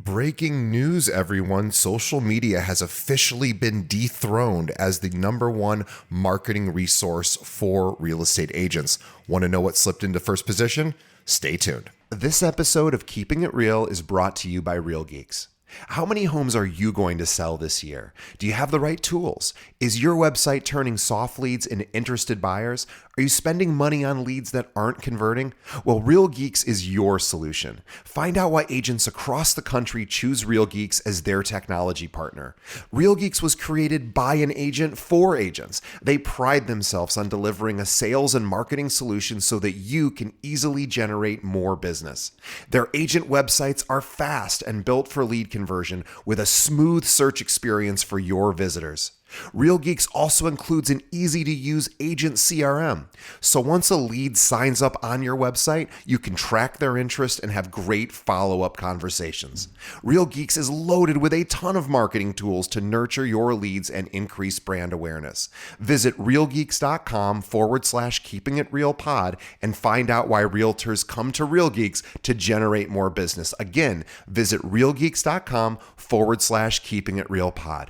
Breaking news, everyone. Social media has officially been dethroned as the number one marketing resource for real estate agents. Want to know what slipped into first position? Stay tuned. This episode of Keeping It Real is brought to you by Real Geeks. How many homes are you going to sell this year? Do you have the right tools? Is your website turning soft leads into interested buyers? Are you spending money on leads that aren't converting? Well, Real Geeks is your solution. Find out why agents across the country choose Real Geeks as their technology partner. Real Geeks was created by an agent for agents. They pride themselves on delivering a sales and marketing solution so that you can easily generate more business. Their agent websites are fast and built for lead conversion with a smooth search experience for your visitors. Real Geeks also includes an easy-to-use agent CRM. So once a lead signs up on your website, you can track their interest and have great follow-up conversations. Real Geeks is loaded with a ton of marketing tools to nurture your leads and increase brand awareness. Visit realgeeks.com/keepingitrealpod and find out why realtors come to Real Geeks to generate more business. Again, visit realgeeks.com/keepingitrealpod.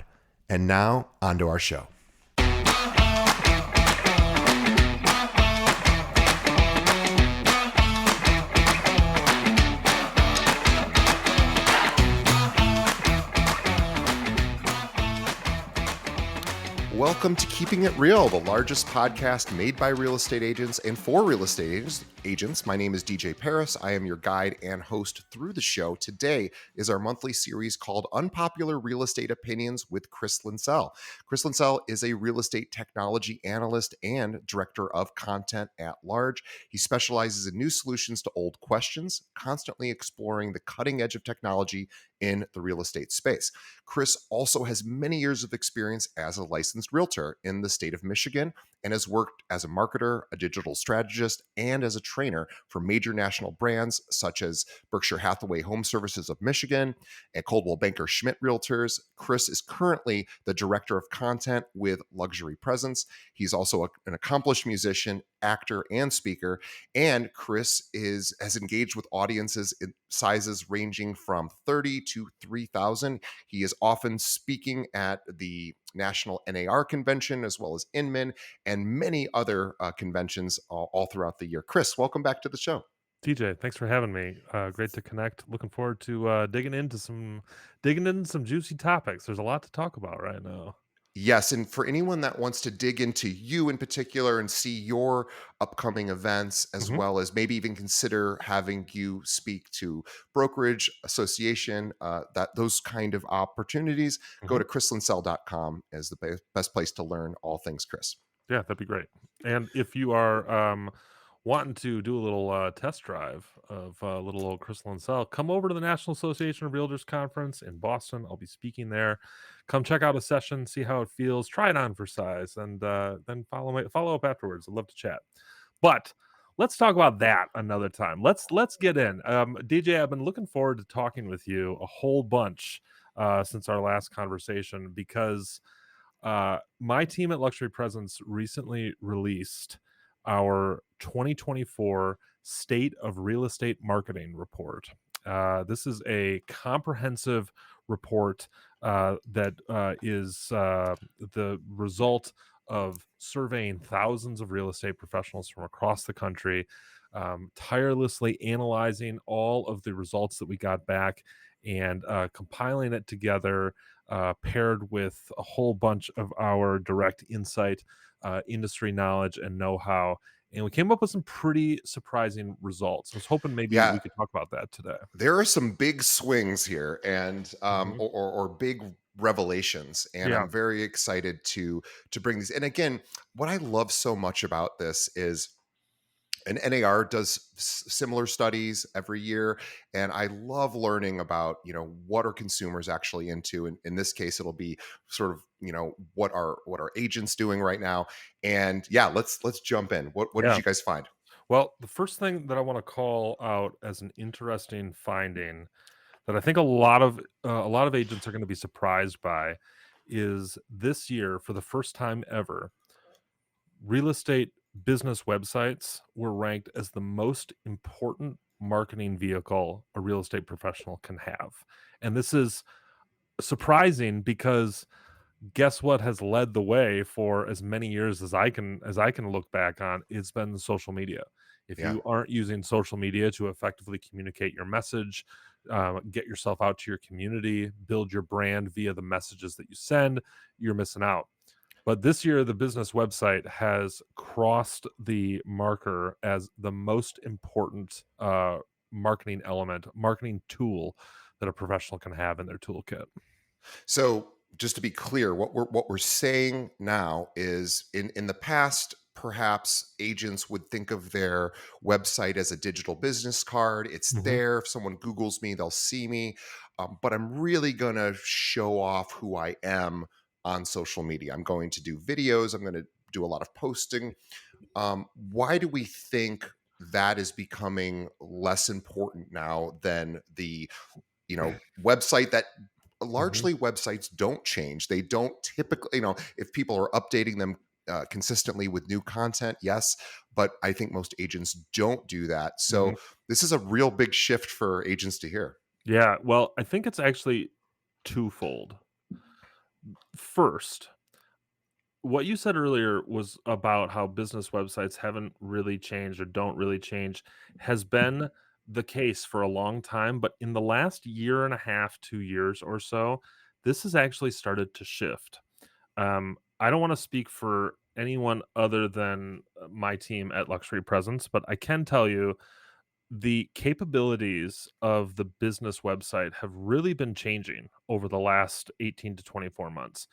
And now, on to our show. Welcome to Keeping It Real, the largest podcast made by real estate agents and for real estate agents. My name is DJ Paris. I am your guide and host through the show. Today is our monthly series called Unpopular Real Estate Opinions with Chris Linsell. Chris Linsell is a real estate technology analyst and director of content at large. He specializes in new solutions to old questions, constantly exploring the cutting edge of technology in the real estate space. Chris also has many years of experience as a licensed realtor in the state of Michigan and has worked as a marketer, a digital strategist, and as a trainer for major national brands such as Berkshire Hathaway Home Services of Michigan and Coldwell Banker Schmidt Realtors. Chris is currently the director of content with Luxury Presence. He's also an accomplished musician, actor, and speaker. And Chris has engaged with audiences in sizes ranging from 30 to 3,000. He is often speaking at the National NAR convention, as well as Inman and many other conventions all throughout the year. Chris, welcome back to the show. TJ, thanks for having me. Great to connect. Looking forward to digging into some juicy topics. There's a lot to talk about right now. Yes, and for anyone that wants to dig into you in particular and see your upcoming events, as hmm well as maybe even consider having you speak to brokerage association, that those kind of opportunities, go hmm to chrislinsell.com as the best place to learn all things Chris. Yeah, that'd be great. And if you are wanting to do a little test drive of little old Crystal and Cell, come over to the National Association of Realtors Conference in Boston. I'll be speaking there. Come check out a session, see how it feels, try it on for size, and then follow up afterwards. I'd love to chat. But let's talk about that another time. Let's get in. DJ, I've been looking forward to talking with you a whole bunch since our last conversation because my team at Luxury Presence recently released our 2024 State of Real Estate Marketing report. This is a comprehensive report that is the result of surveying thousands of real estate professionals from across the country, tirelessly analyzing all of the results that we got back and compiling it together, paired with a whole bunch of our direct insight, industry knowledge, and know-how. And we came up with some pretty surprising results. I was hoping maybe Yeah, we could talk about that today. there are some big swings here and Mhm. or big revelations, and Yeah. I'm very excited to bring these. And again, what I love so much about this is and NAR does similar studies every year, and I love learning about what are consumers actually into. And in this case, it'll be sort of what are agents doing right now. And yeah, let's jump in. What did Yeah. you guys find? Well, the first thing that I want to call out as an interesting finding that I think a lot of agents are going to be surprised by is this year, for the first time ever, real estate business websites were ranked as the most important marketing vehicle a real estate professional can have. And this is surprising because guess what has led the way for as many years as I can look back on, it's been social media. If Yeah. you aren't using social media to effectively communicate your message, get yourself out to your community, build your brand via the messages that you send, you're missing out. But this year, the business website has crossed the marker as the most important marketing element, marketing tool that a professional can have in their toolkit. So just to be clear, what we're saying now is in the past, perhaps agents would think of their website as a digital business card. It's Mhm, there. If someone Googles me, they'll see me. But I'm really gonna show off who I am on social media. I'm going to do videos. I'm going to do a lot of posting. Why do we think that is becoming less important now than the website that mhm. largely websites don't change. They don't typically, if people are updating them consistently with new content, yes, but I think most agents don't do that. So Mhm. this is a real big shift for agents to hear. Yeah, well, I think it's actually twofold. First, what you said earlier was about how business websites haven't really changed or don't really change has been the case for a long time, but in the last year and a half, 2 years or so, this has actually started to shift. I don't wanna speak for anyone other than, my team at Luxury Presence, but I can tell you the capabilities of the business website have really been changing over the last 18 to 24 months.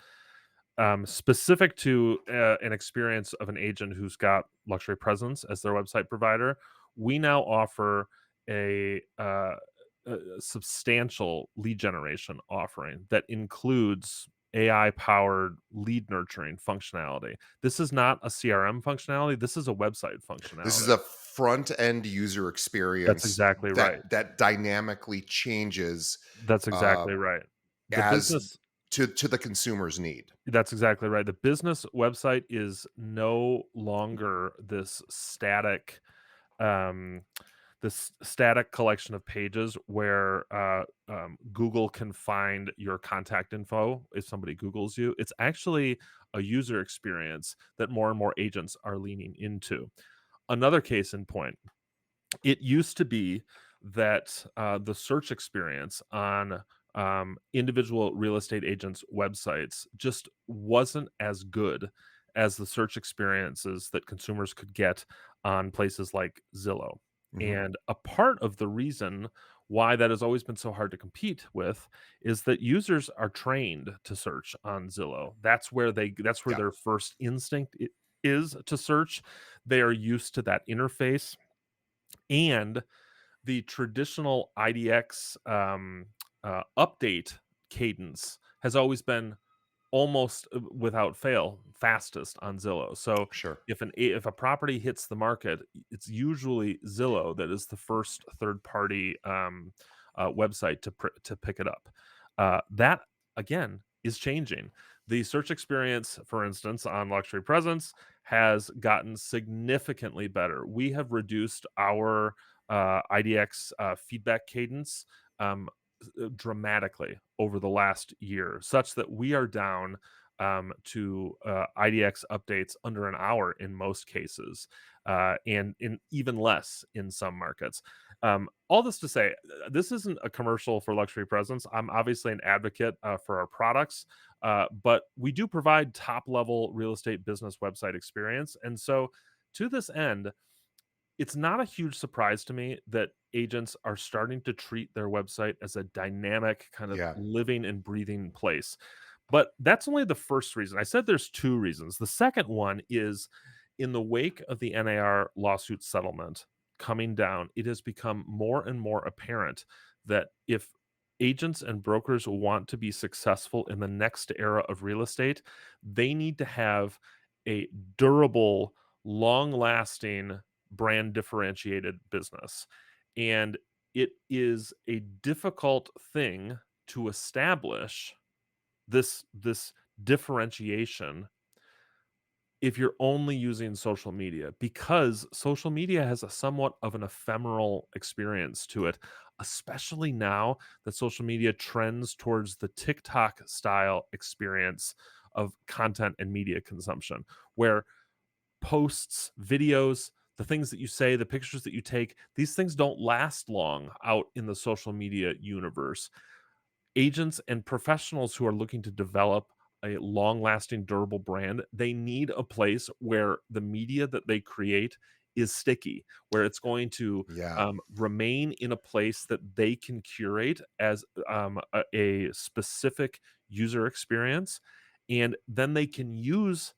Specific to an experience of an agent who's got Luxury Presence as their website provider, we now offer a substantial lead generation offering that includes AI powered lead nurturing functionality. This is not a CRM functionality. This is a website This is functionality. a front end user That's experience exactly right. that dynamically changes That's uh, exactly right. The as business to the consumer's need. That's exactly right. The business website is no longer um, this static collection of pages where Google can find your contact info if somebody Googles you. It's actually a user experience that more and more agents are leaning into. Another case in point, it used to be that the search experience on individual real estate agents' websites just wasn't as good as the search experiences that consumers could get on places like Zillow. Mhm. And a part of the reason why that has always been so hard to compete with is that users are trained to search on Zillow. That's where Yeah, their first instinct is to search. They are used to that interface, and the traditional IDX update cadence has always been almost without fail fastest on Zillow. So sure. if a property hits the market, it's usually Zillow that is the first third party website to pick it up. That again is changing. The search experience, for instance, on Luxury Presence has gotten significantly better. We have reduced our IDX feedback cadence um, dramatically over the last year, such that we are down to IDX updates under an hour in most cases, and in even less in some markets. All this to say, this isn't a commercial for Luxury Presence. I'm obviously an advocate for our products, but we do provide top level real estate business website experience. And so, to this end, it's not a huge surprise to me that agents are starting to treat their website as a dynamic kind of Yeah. living and breathing place. But that's only the first reason. I said there's two reasons. The second one is in the wake of the NAR lawsuit settlement coming down, it has become more and more apparent that if agents and brokers want to be successful in the next era of real estate, they need to have a durable, long lasting, brand differentiated business. And it is a difficult thing to establish this differentiation if you're only using social media, because social media has a somewhat of an ephemeral experience to it, especially now that social media trends towards the TikTok style experience of content and media consumption, where posts, videos, the things that you say, the pictures that you take, these things don't last long out in the social media universe. Agents and professionals who are looking to develop a long-lasting, durable brand, they need a place where the media that they create is sticky, where it's going to Yeah. remain in a place that they can curate as a specific user experience, and then they can use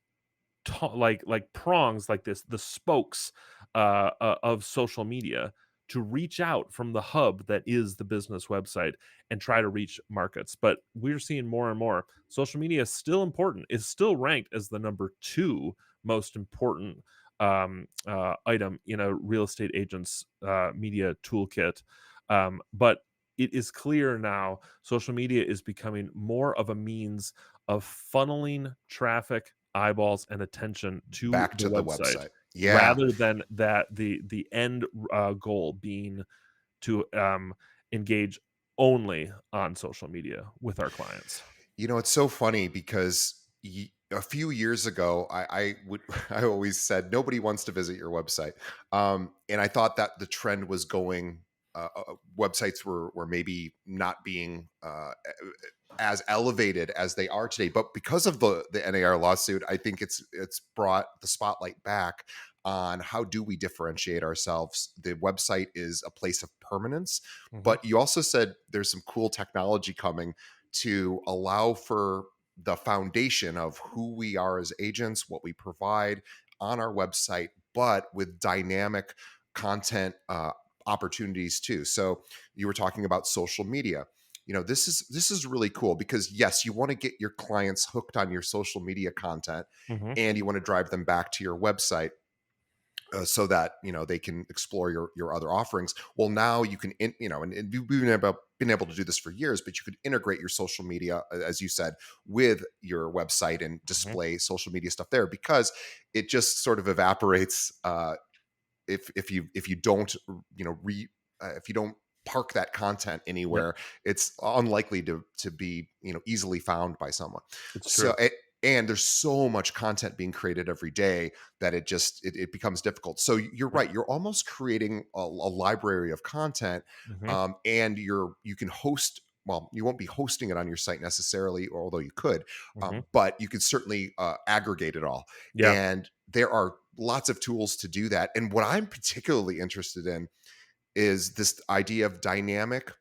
like prongs like this, the spokes of social media to reach out from the hub that is the business website and try to reach markets. But we're seeing more and more social media is still important. It's still ranked as the number two most important item in a real estate agent's media toolkit. But it is clear now social media is becoming more of a means of funneling traffic, eyeballs, and attention to Back the to the website website. Yeah. rather than that the end goal being to engage only on social media with our clients. It's so funny because a few years ago, I always said nobody wants to visit your website, and I thought that the trend was going. Websites were maybe not being as elevated as they are today, but because of the NAR lawsuit, I think it's brought the spotlight back on how do we differentiate ourselves. The website is a place of permanence, Mhm, but you also said there's some cool technology coming to allow for the foundation of who we are as agents, what we provide on our website, but with dynamic content opportunities too. So you were talking about social media. This is really cool because yes, you want to get your clients hooked on your social media content, mhm, and you want to drive them back to your website so that they can explore your other offerings. Well, now you can and we've been able to do this for years, but you could integrate your social media, as you said, with your website and mhm. display social media stuff there, because it just sort of evaporates if you don't if you don't park that content Yep, anywhere. It's unlikely to be easily found by someone. it's so true. it, and there's so much content being created every day that it becomes difficult. So you're Yep, right, you're almost creating a library of content, mhm, and you can host. Well, you won't be hosting it on your site necessarily, although you could, mhm. but you could certainly aggregate it all. Yeah, And there are lots of tools to do that. And what I'm particularly interested in is this idea of dynamic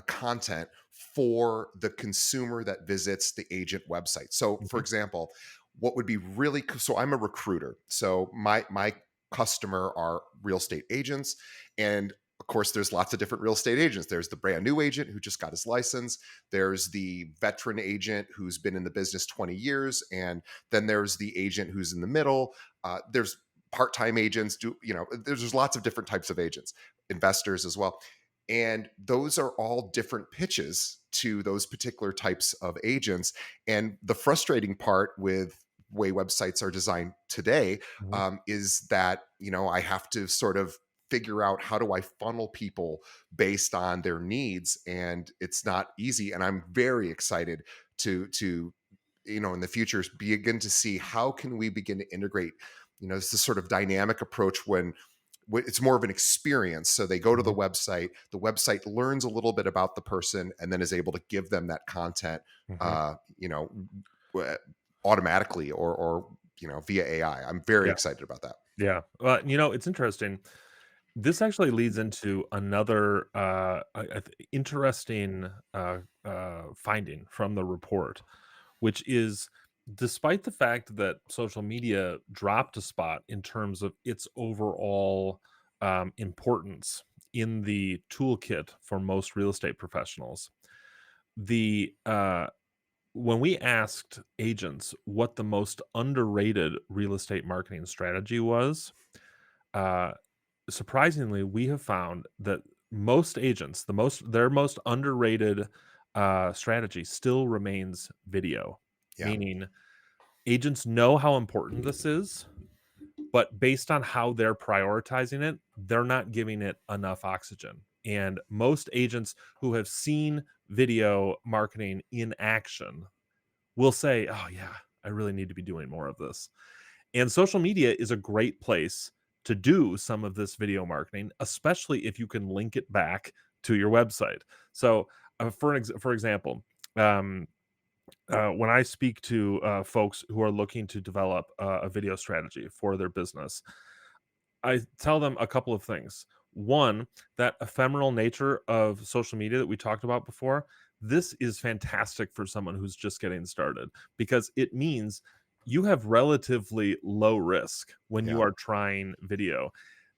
content for the consumer that visits the agent website. So, for mhm, example, what would be really so I'm a recruiter. So my customer are real estate agents, and of course, there's lots of different real estate agents. There's the brand new agent who just got his license. There's the veteran agent who's been in the business 20 years, and then there's the agent who's in the middle. There's part-time agents. There's lots of different types of agents, investors as well, and those are all different pitches to those particular types of agents. And the frustrating part with way websites are designed today mhm, is that I have to sort of figure out how do I funnel people based on their needs, and it's not easy. And I'm very excited to in the future begin to see how can we begin to integrate this sort of dynamic approach when it's more of an experience. So they go to mhm, the website learns a little bit about the person, and then is able to give them that content, mhm. uh, you know, w- automatically or via AI. I'm very Yeah, excited about that. yeah. It's interesting. This actually leads into another interesting finding from the report, which is despite the fact that social media dropped a spot in terms of its overall importance in the toolkit for most real estate professionals, the when we asked agents what the most underrated real estate marketing strategy was, uh, surprisingly, we have found that most agents, their most underrated strategy still remains video. Yeah. Meaning, Agents know how important this is, but based on how they're prioritizing it, they're not giving it enough oxygen. And most agents who have seen video marketing in action will say, "Oh yeah, I really need to be doing more of this." And social media is a great place to do some of this video marketing, especially if you can link it back to your website. So, for example, um, when I speak to folks who are looking to develop a video strategy for their business, I tell them a couple of things. One, that ephemeral nature of social media that we talked about before, this is fantastic for someone who's just getting started because it means you have relatively low risk when you Yeah. are trying video.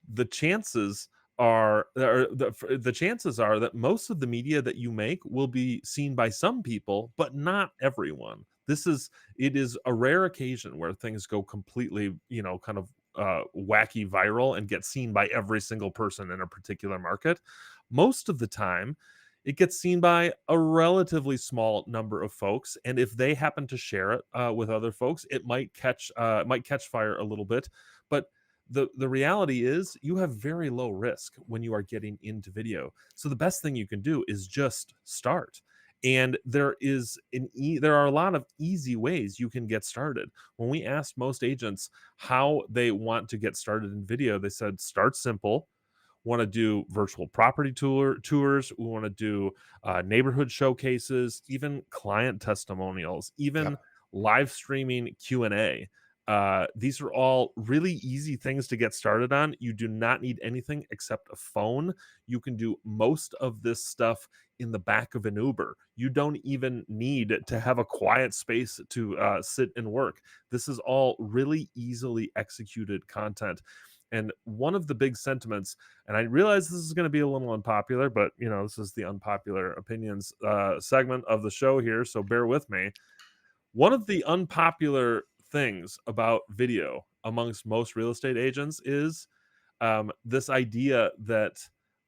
The chances the chances are that most of the media that you make will be seen by some people, but not everyone. It is a rare occasion where things go completely, kind of wacky viral and get seen by every single person in a particular market. Most of the time, it gets seen by a relatively small number of folks, and if they happen to share it with other folks, it might catch fire a little bit. But the reality is, you have very low risk when you are getting into video. So the best thing you can do is just start. And there are a lot of easy ways you can get started. When we asked most agents how they want to get started in video, they said start simple, want to do virtual property tours, we want to do neighborhood showcases, even client testimonials, even Yep. live streaming Q&A. These are all really easy things to get started on. You do not need anything except a phone. You can do most of this stuff in the back of an Uber. You don't even need to have a quiet space to sit and work. This is all really easily executed content. And one of the big sentiments, and I realize this is going to be a little unpopular, but this is the unpopular opinions segment of the show here, so bear with me. One of the unpopular things about video amongst most real estate agents is this idea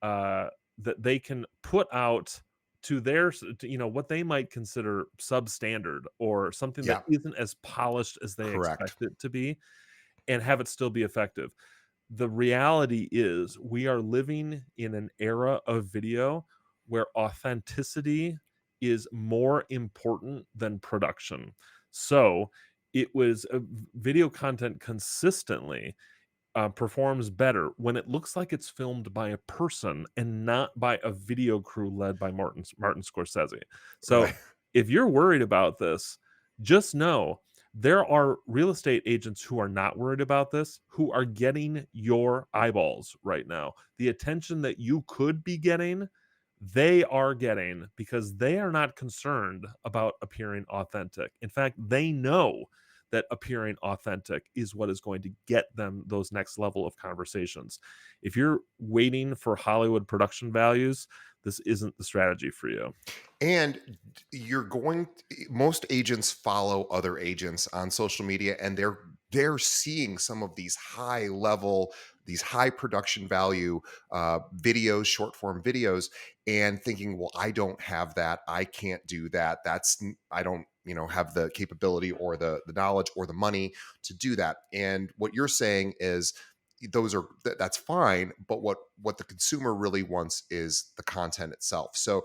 uh, that they can put out what they might consider substandard or something that Yeah. isn't as polished as they Correct. expect it to be, and have it still be effective. The reality is we are living in an era of video where authenticity is more important than production. So it was video content consistently performs better when it looks like it's filmed by a person and not by a video crew led by Martin Scorsese. So Right. if you're worried about this, just know there are real estate agents who are not worried about this, who are getting your eyeballs right now. The attention that you could be getting, they are getting because they are not concerned about appearing authentic. In fact, they know that appearing authentic is what is going to get them those next level of conversations. If you're waiting for Hollywood production values, this isn't the strategy for you. And most agents follow other agents on social media, and they're seeing some of these high production value videos, short form videos, and thinking, well, I don't have that, I can't do that, I don't have the capability or the knowledge or the money to do that. And what you're saying is that's fine, but what the consumer really wants is the content itself. So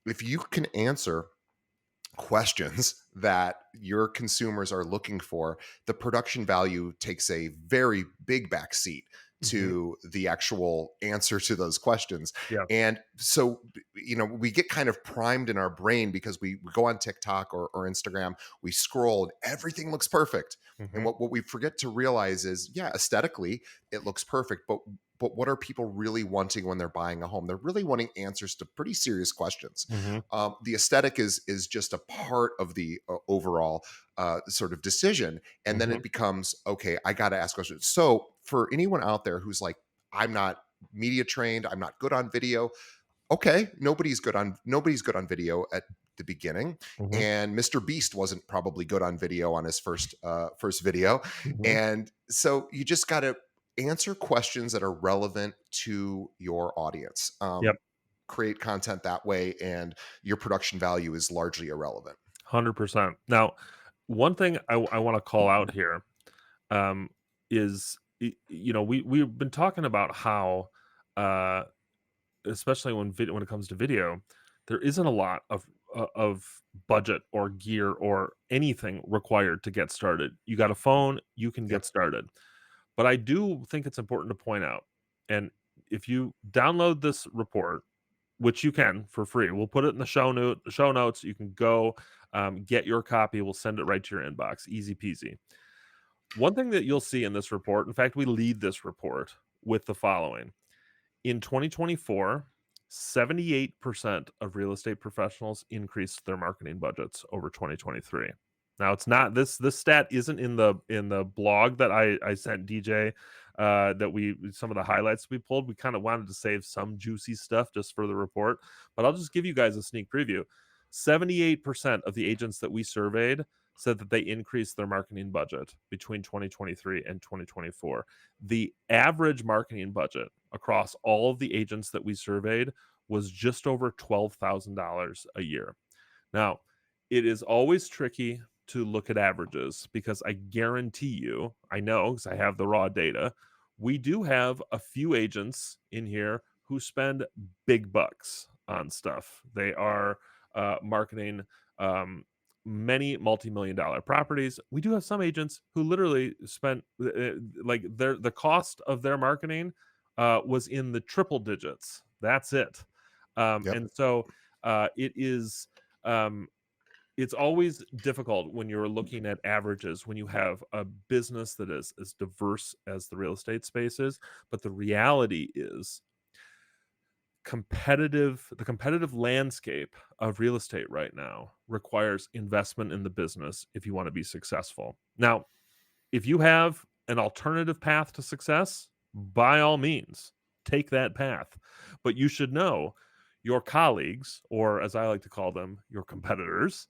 if you can answer questions that your consumers are looking for, the production value takes a very big backseat Mhm. to the actual answer to those questions. Yeah. And so, we get kind of primed in our brain because we go on TikTok or Instagram, we scroll and everything looks perfect. And Mhm. what we forget to realize is, yeah, aesthetically, it looks perfect, but what are people really wanting when they're buying a home? They're really wanting answers to pretty serious questions. Mhm. The aesthetic is just a part of the overall sort of decision, and then Mhm. it becomes, okay, I got to ask questions. So for anyone out there who's like, I'm not media trained, I'm not good on video. Okay, nobody's good on video at the beginning, Mhm. and Mr. Beast wasn't probably good on video on his first video, Mhm. and so you just got to answer questions that are relevant to your audience. Yep. Create content that way, and your production value is largely irrelevant. 100%. Now, one thing I want to call out here um, is we've been talking about how uh, especially when it comes to video, there isn't a lot of budget or gear or anything required to get started. You got a phone, you can get Yep. started. But I do think it's important to point out, and if you download this report, which you can for free, we'll put it in the show notes. You can go get your copy. We'll send it right to your inbox, easy peasy. One thing that you'll see in this report, in fact, we lead this report with the following. In 2024, 78% of real estate professionals increased their marketing budgets over 2023. Now it's not this stat isn't in the blog that I sent DJ that we some of the highlights we pulled. We kind of wanted to save some juicy stuff just for the report, but I'll just give you guys a sneak preview. 78% of the agents that we surveyed said that they increased their marketing budget between 2023 and 2024. The average marketing budget across all of the agents that we surveyed was just over $12,000 a year. Now, it is always tricky to look at averages because I guarantee you, I know because I have the raw data, we do have a few agents in here who spend big bucks on stuff. They are marketing um, many multi-million dollar properties. We do have some agents who literally spent like the cost of their marketing was in the triple digits. That's it. Yep. And so it is um, it's always difficult when you're looking at averages when you have a business that is as diverse as the real estate space is. But the reality is the competitive landscape of real estate right now requires investment in the business if you want to be successful. Now, if you have an alternative path to success, by all means, take that path. But you should know your colleagues, or as I like to call them, your competitors,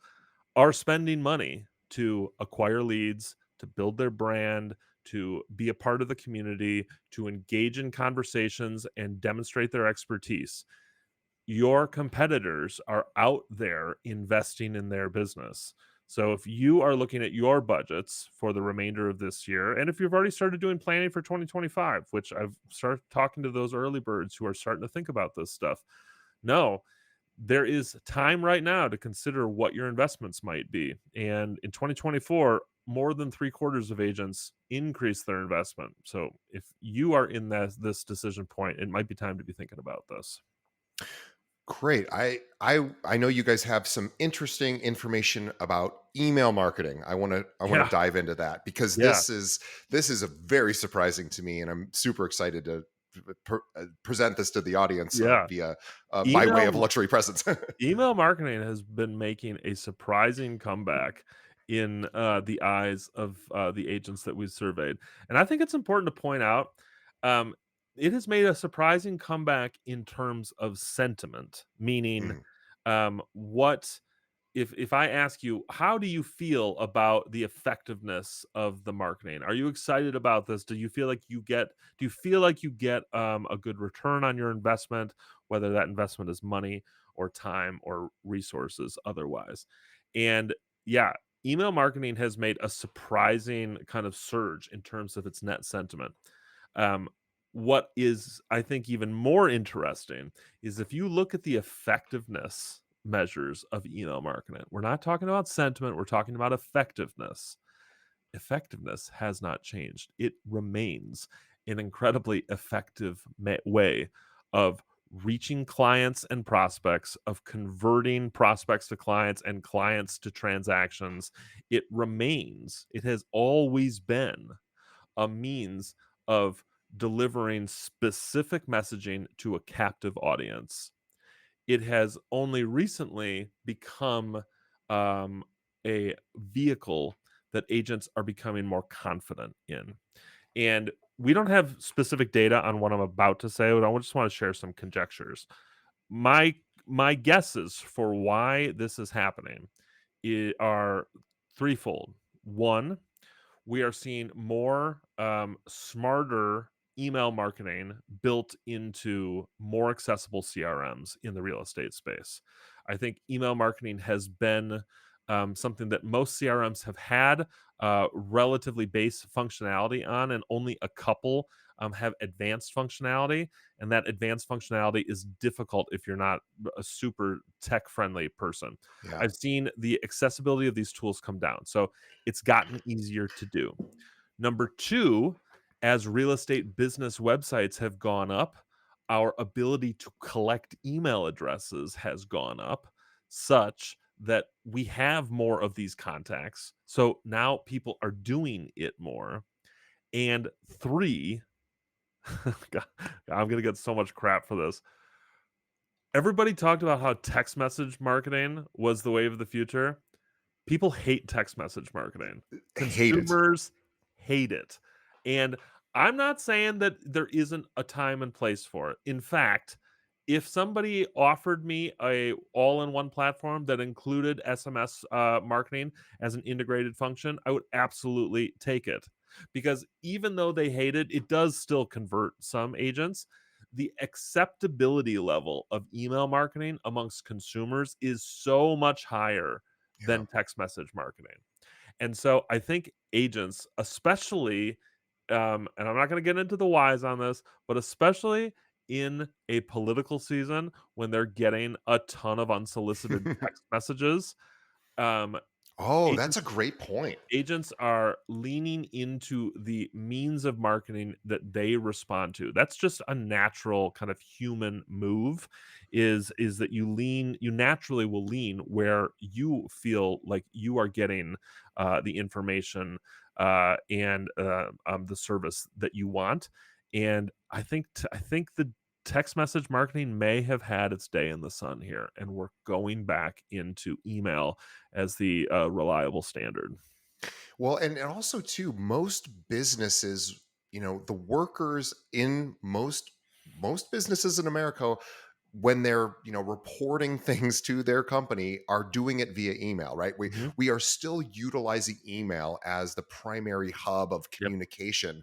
are spending money to acquire leads, to build their brand, to be a part of the community, to engage in conversations and demonstrate their expertise. Your competitors are out there investing in their business. So if you are looking at your budgets for the remainder of this year, and if you've already started doing planning for 2025, which I've started talking to those early birds who are starting to think about this stuff, no, there is time right now to consider what your investments might be. And in 2024, more than three quarters of agents increase their investment. So if you are in this decision point, it might be time to be thinking about this. Great. I know you guys have some interesting information about email marketing. I want to Yeah, dive into that because yeah, this is a very surprising to me, and I'm super excited to present this to the audience yeah. via by way of Email luxury presence. email marketing has been making a surprising comeback in the eyes of the agents that we've surveyed, and I think it's important to point out um, it has made a surprising comeback in terms of sentiment, meaning Mm, what if I ask you, how do you feel about the effectiveness of the marketing? Are you excited about this? Do you feel like you get a good return on your investment, whether that investment is money or time or resources otherwise? And yeah, email marketing has made a surprising kind of surge in terms of its net sentiment. Um, what is, I think, even more interesting is if you look at the effectiveness measures of email marketing. We're not talking about sentiment, we're talking about effectiveness. Effectiveness has not changed. It remains an incredibly effective way of reaching clients and prospects, of converting prospects to clients and clients to transactions. It has always been a means of delivering specific messaging to a captive audience. It has only recently become um, a vehicle that agents are becoming more confident in. And we don't have specific data on what I'm about to say, but I just want to share some conjectures. My my guesses for why this is happening are threefold. One, we are seeing more smarter email marketing built into more accessible CRMs in the real estate space. I think email marketing has been something that most CRMs have had relatively base functionality on, and only a couple have advanced functionality. And that advanced functionality is difficult if you're not a super tech friendly person. Yeah. I've seen the accessibility of these tools come down. So it's gotten easier to do. Number two, as real estate business websites have gone up, our ability to collect email addresses has gone up such that we have more of these contacts. So now people are doing it more. And three, God, I'm going to get so much crap for this. Everybody talked about how text message marketing was the wave of the future. People hate text message marketing. Hate it. Consumers hate it. And I'm not saying that there isn't a time and place for it. In fact, if somebody offered me a all-in-one platform that included SMS marketing as an integrated function, I would absolutely take it. Because even though they hate it, it does still convert some agents. The acceptability level of email marketing amongst consumers is so much higher Yeah. than text message marketing. And so I think agents, especially, and I'm not going to get into the whys on this, but especially in a political season when they're getting a ton of unsolicited text messages, um, Oh, that's agents a great point. agents are leaning into the means of marketing that they respond to. That's just a natural kind of human move, is that you naturally will lean where you feel like you are getting the information and the service that you want. And I think the text message marketing may have had its day in the sun here, and we're going back into email as the reliable standard. Well, and also too, most businesses, the workers in most businesses in America, when they're reporting things to their company, are doing it via email, right? we Mhm. we are still utilizing email as the primary hub of Yep. communication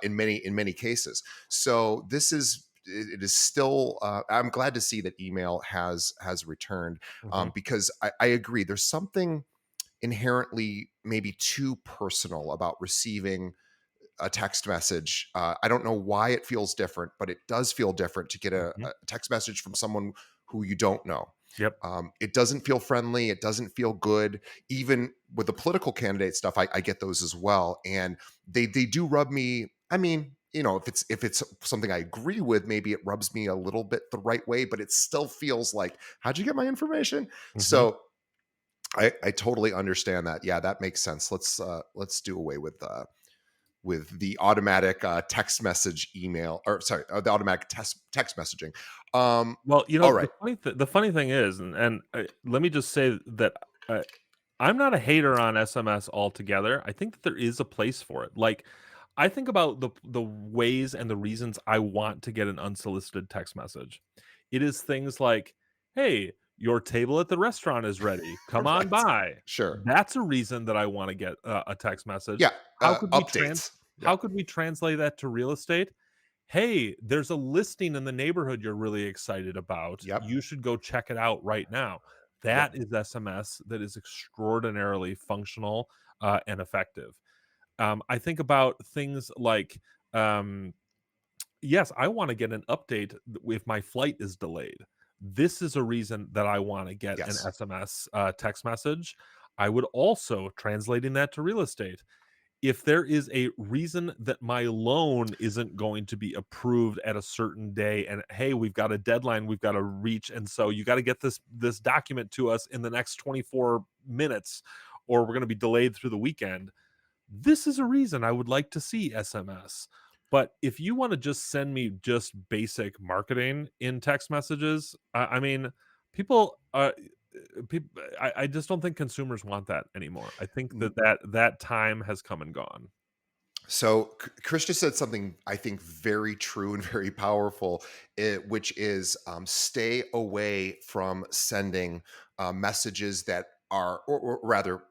in many cases. So it is still I'm glad to see that email has returned, Mhm. because I agree there's something inherently maybe too personal about receiving a text message. I don't know why it feels different, but it does feel different to get Mhm. a text message from someone who you don't know. Yep. It doesn't feel friendly. It doesn't feel good. Even with the political candidate stuff, I get those as well, and they do rub me. I mean, if it's something I agree with, maybe it rubs me a little bit the right way, but it still feels like, how'd you get my information? Mhm. So I totally understand that. Yeah, that makes sense. Let's do away with the automatic text message email, or sorry, the automatic text messaging. Well, All the right. funny thing is, and let me just say that, uh, I'm not a hater on SMS altogether. I think that there is a place for it. Like, I think about the ways and the reasons I want to get an unsolicited text message. It is things like, "Hey, your table at the restaurant is ready. Come on Right. by." Sure. That's a reason that I wanna get a text message. Yeah. How could we trans Updates. Yeah. how could we translate that to real estate? "Hey, there's a listing in the neighborhood you're really excited about. Yep. You should go check it out right now." Yep. That is SMS that is extraordinarily functional, and effective. I think about things like, um, yes, I wanna get an update if my flight is delayed. This is a reason that I wanna get an Yes. SMS, text message. I would also translating that to real estate, if there is a reason that my loan isn't going to be approved at a certain day, and hey, we've got a deadline we've got to reach, and so you got to get this document to us in the next 24 minutes, or we're going to be delayed through the weekend. This is a reason I would like to see SMS. But if you want to just send me just basic marketing in text messages, I mean, people I just don't think consumers want that anymore. I think that time has come and gone. So Chris just said something I think very true and very powerful, which is, stay away from sending messages that are, or rather,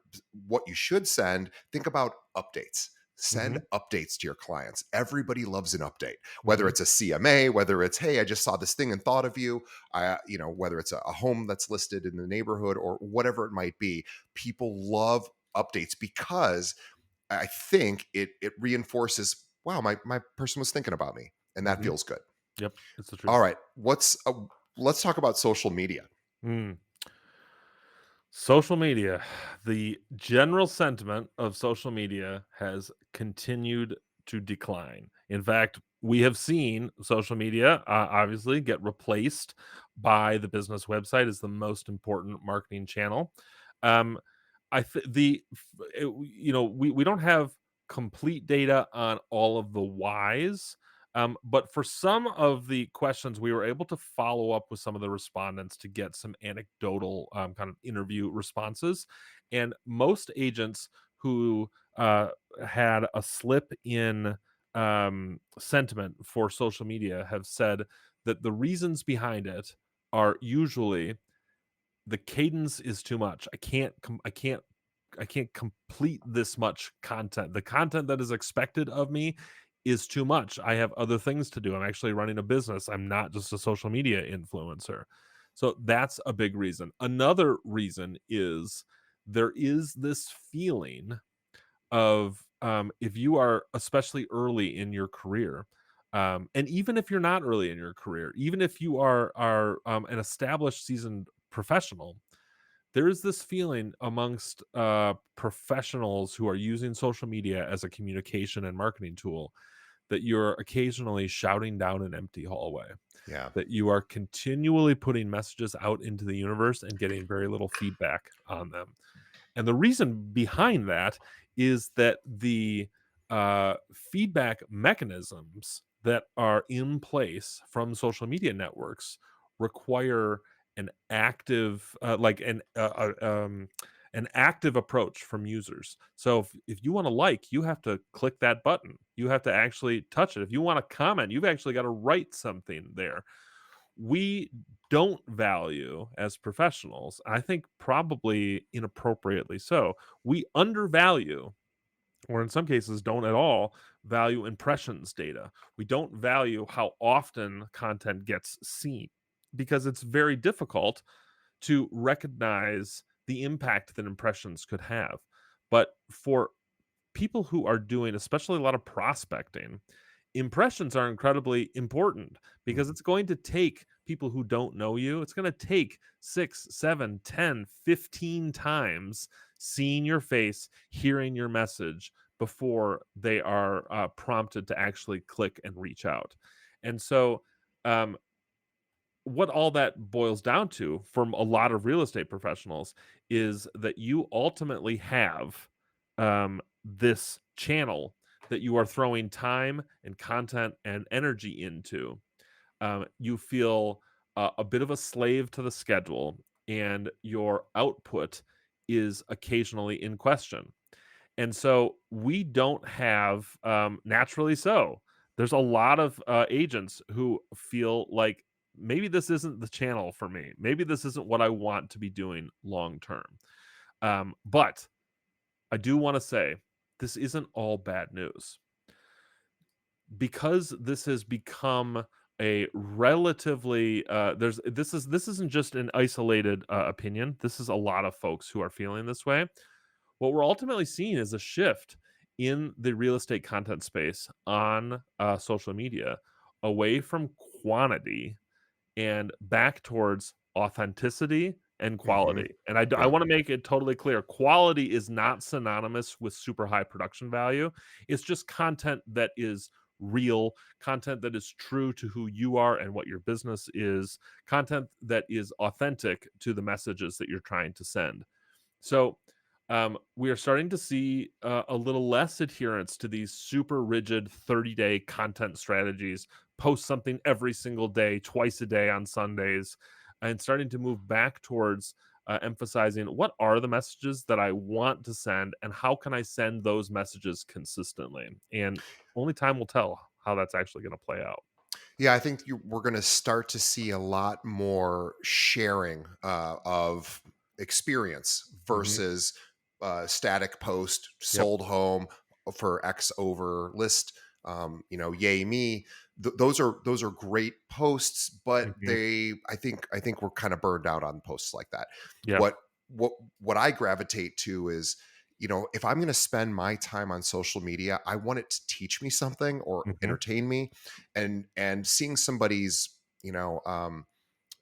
what you should send. Think about updates. Send Hmm. updates to your clients. Everybody loves an update, whether Hmm. it's a CMA, whether it's, hey, I just saw this thing and thought of you, whether it's a home that's listed in the neighborhood or whatever it might be. People love updates because I think it reinforces, wow, my person was thinking about me, and that Hmm. feels good. Yep, it's the All truth. right, let's talk about social media. Mm. Social media. The general sentiment of social media has continued to decline. In fact, we have seen social media obviously get replaced by the business website as the most important marketing channel. Um, we don't have complete data on all of the whys, but for some of the questions, we were able to follow up with some of the respondents to get some anecdotal kind of interview responses. And most agents who had a slip in sentiment for social media have said that the reasons behind it are usually the cadence is too much. I can't complete this much content. The content that is expected of me is too much. I have other things to do. I'm actually running a business. I'm not just a social media influencer. So that's a big reason. Another reason is there is this feeling of if you are especially early in your career, and even if you're not early in your career, even if you are an established seasoned professional, there is this feeling amongst professionals who are using social media as a communication and marketing tool that you're occasionally shouting down an empty hallway, Yeah. that you are continually putting messages out into the universe and getting very little feedback on them. And the reason behind that is that the feedback mechanisms that are in place from social media networks require an active, an active approach from users. So if you want to like, you have to click that button. You have to actually touch it. If you want to comment, you've actually got to write something there. We don't value as professionals, I think probably inappropriately so, we undervalue, or in some cases don't at all, value impressions data. We don't value how often content gets seen because it's very difficult to recognize the impact that impressions could have. But for people who are doing especially a lot of prospecting, impressions are incredibly important because Mhm. it's going to take people who don't know you, it's going to take 6, 7, 10, 15 times seeing your face, hearing your message before they are prompted to actually click and reach out. And so, um, what all that boils down to from a lot of real estate professionals is that you ultimately have this channel that you are throwing time and content and energy into. You feel a bit of a slave to the schedule, and your output is occasionally in question. And so we don't have, naturally so, there's a lot of agents who feel like maybe this isn't the channel for me. Maybe this isn't what I want to be doing long term. But I do want to say this isn't all bad news because this has become a relatively this isn't just an isolated opinion. This is a lot of folks who are feeling this way. What we're ultimately seeing is a shift in the real estate content space on social media away from quantity and back towards authenticity and Mhm. quality. And I Yeah. want to make it totally clear, quality is not synonymous with super high production value. It's just content that is real, content that is true to who you are and what your business is, content that is authentic to the messages that you're trying to send. So we are starting to see a little less adherence to these super rigid 30-day content strategies. Post something every single day, twice a day on Sundays, and starting to move back towards emphasizing what are the messages that I want to send and how can I send those messages consistently. And only time will tell how that's actually going to play out. Yeah, I think we're going to start to see a lot more sharing of experience Hmm. versus static post, Yep. sold home. for X over list, yay me. Those are great posts, but Mhm. I think we're kind of burned out on posts like that. Yep. What what what I gravitate to is, if I'm going to spend my time on social media, I want it to teach me something or Mhm. entertain me, and seeing somebody's,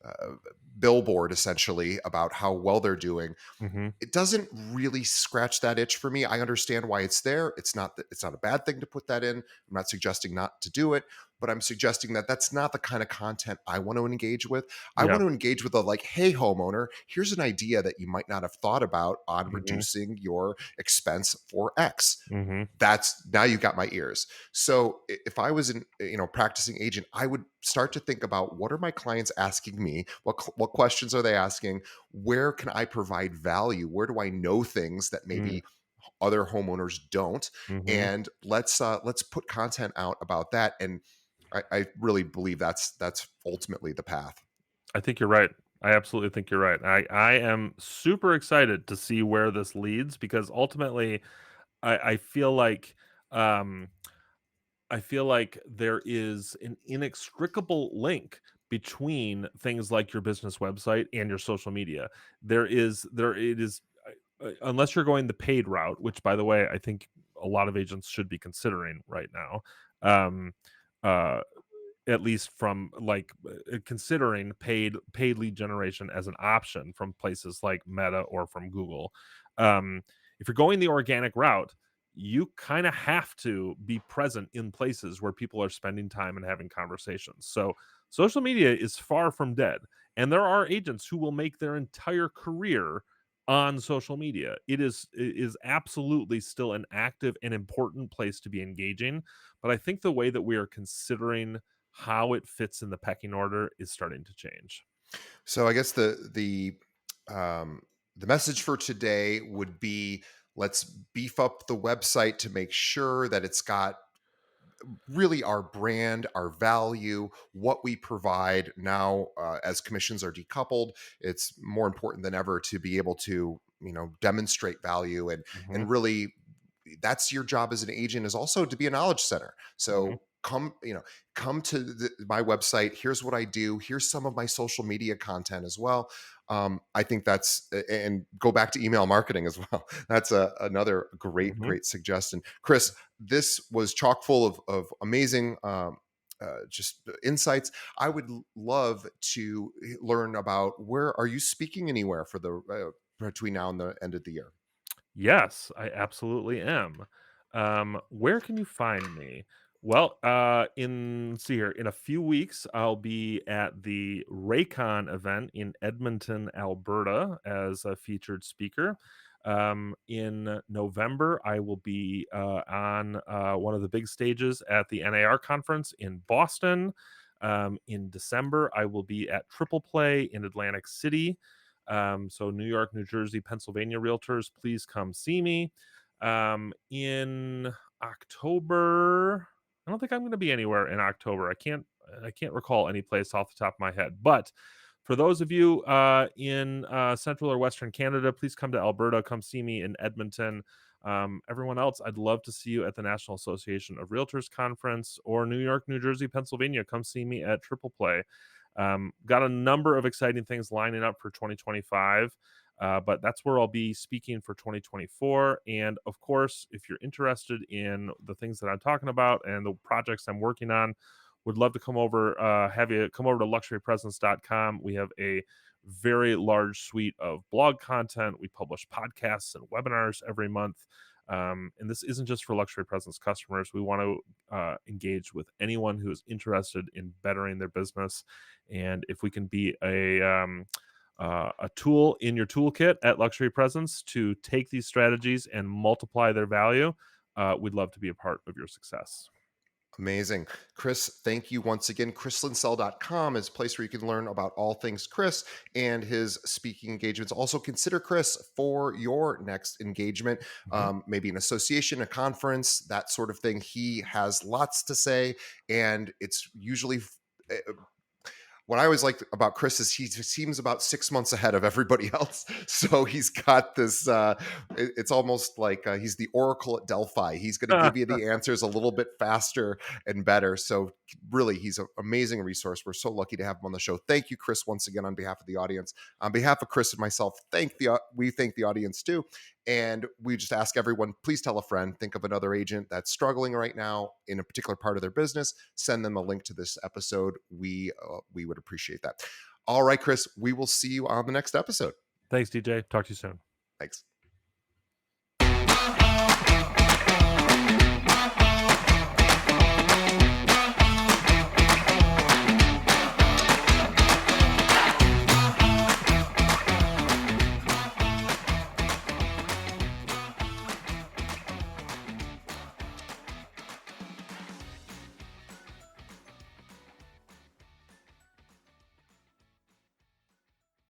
uh, billboard essentially about how well they're doing, Mhm. it doesn't really scratch that itch for me. I understand why it's there. It's not a bad thing to put that in. I'm not suggesting not to do it, but I'm suggesting that that's not the kind of content I want to engage with. I want Yep. to engage with a, like, hey homeowner, here's an idea that you might not have thought about on Mhm. reducing your expense for X. Mhm. That's now you got my ears. So if I was an practicing agent, I would start to think about, what are my clients asking me, what questions are they asking, where can I provide value, where do I know things that Mm. maybe other homeowners don't, Mhm. and let's put content out about that. And I really believe that's ultimately the path. I think you're right. I absolutely think you're right. I am super excited to see where this leads because ultimately I feel like um there is an inextricable link between things like your business website and your social media. There it is unless you're going the paid route, which by the way, I think a lot of agents should be considering right now. Um uh at least from considering paid lead generation as an option from places like Meta or from Google. Um, if you're going the organic route, you kind of have to be present in places where people are spending time and having conversations. So social media is far from dead, and there are agents who will make their entire career on social media. It is absolutely still an active and important place to be engaging, but I think the way that we are considering how it fits in the pecking order is starting to change. So I guess the message for today would be, let's beef up the website to make sure that it's got really our brand, our value, what we provide. Now, as commissions are decoupled, it's more important than ever to be able to, demonstrate value, and Mhm, really, that's your job as an agent, is also to be a knowledge center. mhm, So come to my website. Here's what I do. Here's some of my social media content as well. I think and go back to email marketing as well. That's another mhm. great suggestion, Chris. This was chock full of amazing, just insights. I would love to learn about, where are you speaking anywhere for the between now and the end of the year? Yes, I absolutely am. Where can you find me? Well, in see here, in a few weeks, I'll be at the Raycon event in Edmonton, Alberta, as a featured speaker. In November, I will be on one of the big stages at the NAR conference in Boston. In December, I will be at Triple Play in Atlantic City. So New York, New Jersey, Pennsylvania realtors, please come see me. In October, I don't think I'm going to be anywhere in October. I can't recall any place off the top of my head. But for those of you in Central or Western Canada, please come to Alberta. Come see me in Edmonton. Everyone else, I'd love to see you at the National Association of Realtors conference or New York, New Jersey, Pennsylvania. Come see me at Triple Play. Got a number of exciting things lining up for 2025, but that's where I'll be speaking for 2024. And of course, if you're interested in the things that I'm talking about and the projects I'm working on, would love to have you come over to luxurypresence.com. We have a very large suite of blog content. We publish podcasts and webinars every month. And this isn't just for luxury presence customers. We want to engage with anyone who is interested in bettering their business. And if we can be a tool in your toolkit at Luxury Presence to take these strategies and multiply their value, we'd love to be a part of your success. Amazing. Chris, thank you once again. ChrisLinsell.com is a place where you can learn about all things Chris and his speaking engagements. Also, consider Chris for your next engagement, Mhm. maybe an association, a conference, that sort of thing. He has lots to say, and it's usually what I always liked about Chris is he seems about 6 months ahead of everybody else. So he's got this. It's almost like he's the Oracle at Delphi. He's going to give you the answers a little bit faster and better. So really, he's an amazing resource. We're so lucky to have him on the show. Thank you, Chris, once again on behalf of the audience. On behalf of Chris and myself, we thank the audience too. And we just ask everyone, please tell a friend, think of another agent that's struggling right now in a particular part of their business, send them a link to this episode. We would appreciate that. All right, Chris, we will see you on the next episode. Thanks, DJ. Talk to you soon. Thanks.